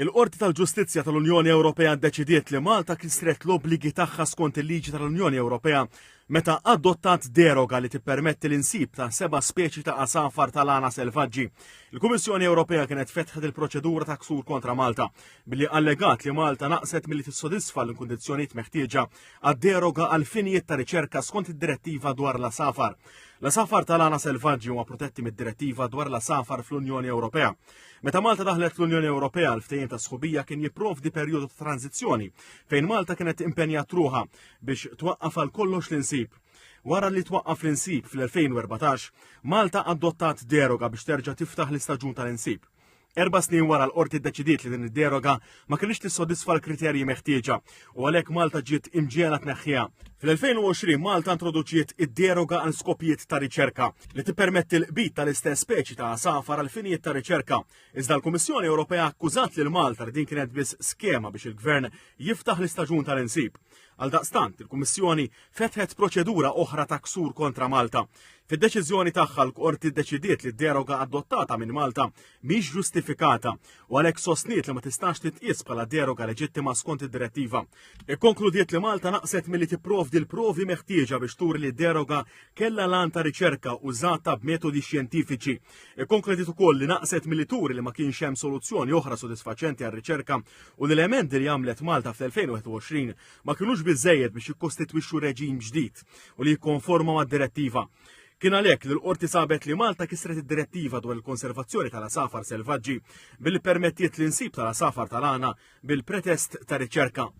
Il-Qorti tal-Ġustizzja tal-Unjoni Ewropea ddeċidiet li Malta kisret l-obbligi tagħha skont il-liġi tal-Unjoni Ewropea meta adottat deroga li tippermetti l-insib ta' 7 speċi ta' qasafar tal-għana selvaġġi. Il-Kummissjoni Ewropea kienet fetħet il-proċedura ta' ksur kontra Malta billi allegat li Malta naqset milli tissodisfa l-kundizzjonijiet meħtieġa għad-deroga għal finijiet ta' riċerka skont id-direttiva dwar l-asafar. L-asafar tal-għana selvaġġi huma protetti mid-direttiva dwar l-asafar fl-Unjoni Ewropea. Meta Malta daħlet l-Unjoni Ewropea l-ftehim ta' sħubija kien jipprovdi perjodu ta' tranzizzjoni fejn Malta kienet impenjat ruħha biex twaqqaf għal kollox l-insib. Wara li twaqqaf l-insib fl-2014, Malta adottat deroga biex terġa' tiftaħ l-istaġun tal-insib. 4 snin wara l-qorti ddeċidiet li din id-deroga ma kienx tissodisfa l-kriterji meħtieġa u għalhekk Malta ġiet imġiela tneħħiha. Fil-2020 Malta introduċiet id-deroga għal skopijiet ta' riċerka li tippermetti l-qbit tal-istess speċi ta' asafar għal finijiet ta' riċerka. Iżda l-Kummissjoni Ewropea akkużat lil Malta li din kienet biss skema biex il-Gvern jiftaħ l-istaġun tal-insib. Għaldaqstant, il-Kummissjoni fetħet proċedura oħra ta' ksur kontra Malta. Fid-deċiżjoni tagħha l-Qorti ddeċidiet li d-deroga adottata minn Malta mhix ġustifikata u għalhekk sostniet li ma tistax titqies bħala deroga leġittima skont id-direttiva. Ikkonkludiet li Malta naqset milli tipprovdi l-provi meħtieġa biex turi li d-deroga kellha lan ta' riċerka użata b'metodi xjentifiċi. Ikkonkludiet ukoll li naqset milli turi li ma kienx hemm soluzzjoni oħra sodisfaċenti għar-riċerka u li l-emendi li għamlet Malta fl-2021 ma kinux biżżejjed biex jikkostitwixxu reġim ġdid u li jikkonforma mad-direttiva. Kien għalhekk li l-Qorti sabet li Malta kisret id-direttiva dwar il-konservazzjoni tal-asafar selvaġġi billi permettiet l-insib tal-asafar tal-għana bil-pretest ta' riċerka.